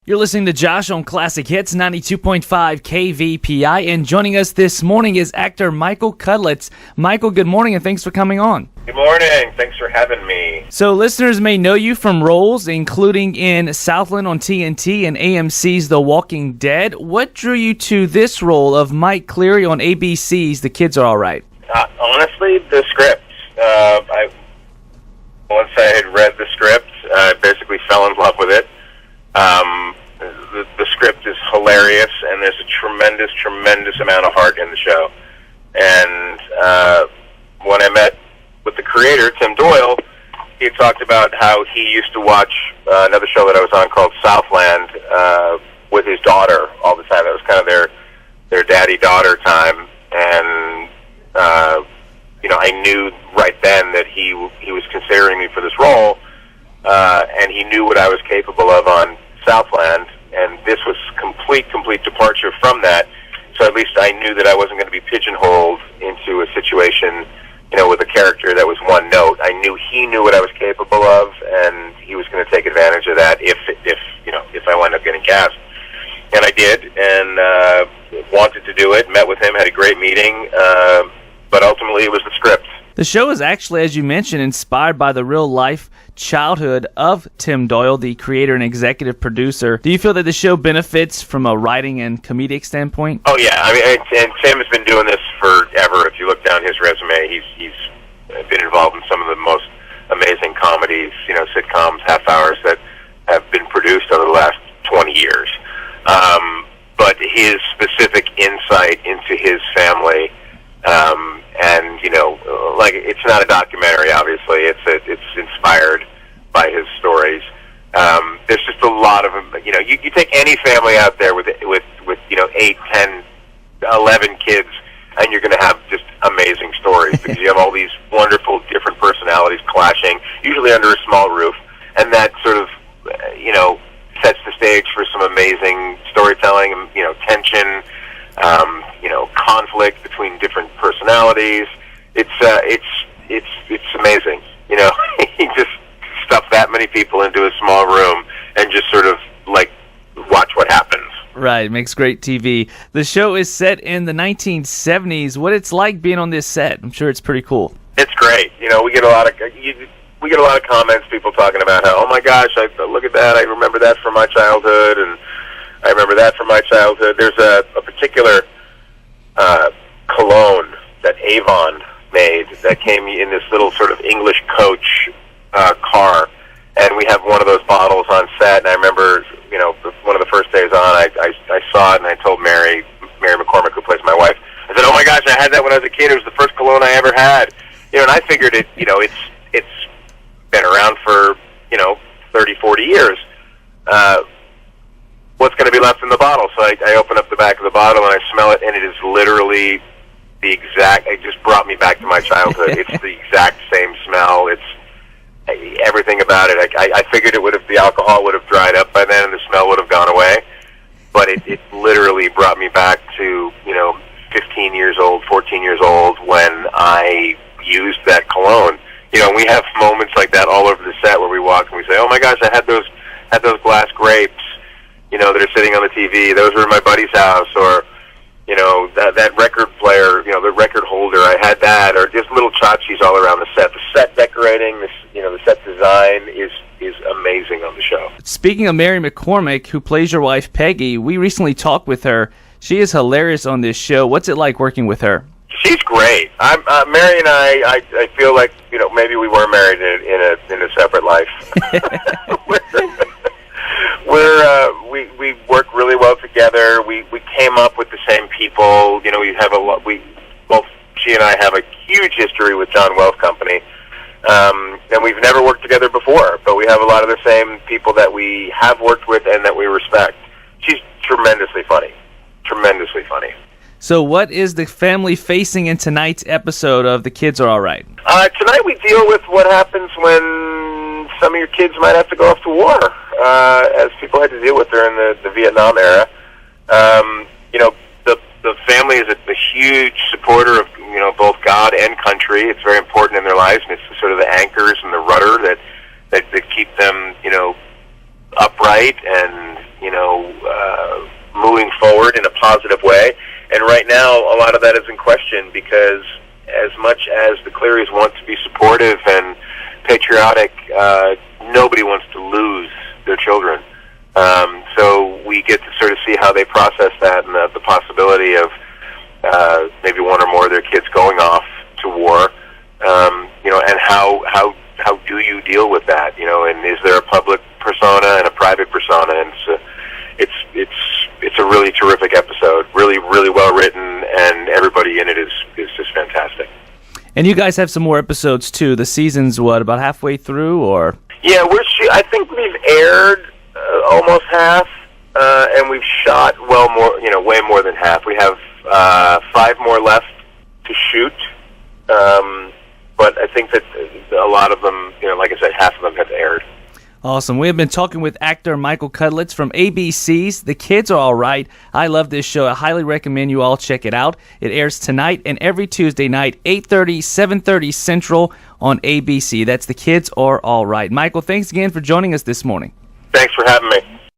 You're listening to Josh on Classic Hits 92.5 KVPI, and joining us this morning is actor Michael Cudlitz. Michael, good morning, and thanks for coming on. Good morning. Thanks for having me. So listeners may know you from roles including in Southland on TNT and AMC's The Walking Dead. What drew you to this role of Mike Cleary on ABC's The Kids Are All Right? Honestly, the script. Once I had read the script, I basically fell in love with it. The script is hilarious, and there's a tremendous amount of heart in the show. And when I met with the creator, Tim Doyle, he had talked about how he used to watch another show that I was on called Southland with his daughter all the time. That was kind of their daddy-daughter time. And, I knew right then that he was considering me for this role, and he knew what I was capable of on Southland, and this was complete departure from that. So at least I knew that I wasn't going to be pigeonholed into a situation, with a character that was one note. I knew he knew what I was capable of, and he was going to take advantage of that if I wound up getting cast. And I did, and wanted to do it. Met with him, had a great meeting, but ultimately it was the script. The show is actually, as you mentioned, inspired by the real-life childhood of Tim Doyle, the creator and executive producer. Do you feel that the show benefits from a writing and comedic standpoint? Oh, yeah. I mean, and Tim has been doing this forever. If you look down his resume, he's been involved in some of the most amazing comedies, sitcoms, half hours that have been produced over the last 20 years. But his specific insight into his family, and it's not a documentary. Obviously, it's inspired by his stories. There's just a lot of them. You take any family out there with 8, 10, 11 kids, and you're going to have just amazing stories because you have all these wonderful different personalities clashing, usually under a small roof, and that sort of sets the stage for some amazing storytelling, tension, conflict between different personalities. It's amazing. He just stuffed that many people into a small room and just sort of watch what happens. Right, makes great TV. The show is set in the 1970s. What it's like being on this set? I'm sure it's pretty cool. It's great. We get a lot of comments, people talking about how, oh my gosh, look at that, I remember that from my childhood, and I remember that from my childhood. There's a particular cologne that Avon made that came in this little sort of English coach car, and we have one of those bottles on set, and I remember, one of the first days on, I saw it, and I told Mary McCormack, who plays my wife, I said, oh my gosh, I had that when I was a kid. It was the first cologne I ever had. And I figured it's been around for, 30, 40 years. What's going to be left in the bottle? So I open up the back of the bottle and I smell it, and it is literally it just brought me back to my childhood. It's the exact same smell. It's everything about it. I figured the alcohol would have dried up by then and the smell would have gone away, but it literally brought me back to, 15 years old, 14 years old when I used that cologne. We have moments like that all over the set where we walk and we say, oh my gosh, I had those glass grapes, that are sitting on the TV. Those were in my buddy's house, or, that record player, the record holder, I had that, or just little tchotchkes all around the set. The set decorating, the set design is amazing on the show. Speaking of Mary McCormack, who plays your wife, Peggy, we recently talked with her. She is hilarious on this show. What's it like working with her? She's great. Mary and I feel like, maybe we were married in a separate life. We work really well together. We came up with the same people. We have both she and I have a huge history with John Wells Company. And we've never worked together before, but we have a lot of the same people that we have worked with and that we respect. She's tremendously funny. Tremendously funny. So what is the family facing in tonight's episode of The Kids Are All Right? Tonight we deal with what happens when some of your kids might have to go off to war, as people had to deal with during the Vietnam era. The family is a huge supporter of both God and country. It's very important in their lives, and it's sort of the anchors and the rudder that keep them upright and moving forward in a positive way. And right now, a lot of that is in question because as much as the Clearys want to be supportive and patriotic, nobody wants to lose their children. So we get to sort of see how they process that and the possibility of maybe one or more of their kids going off to war, and how do you deal with that, and is there a public persona and a private persona? And it's a really terrific episode, really, really well written, and everybody in it is just fantastic. And you guys have some more episodes too. The season's about halfway through, or? Yeah, I think we've aired almost half, and we've shot way more than half. We have 5 more left to shoot, but I think that a lot of them, like I said, half of them have aired. Awesome. We have been talking with actor Michael Cudlitz from ABC's The Kids Are All Right. I love this show. I highly recommend you all check it out. It airs tonight and every Tuesday night, 8:30, 7:30 Central on ABC. That's The Kids Are All Right. Michael, thanks again for joining us this morning. Thanks for having me.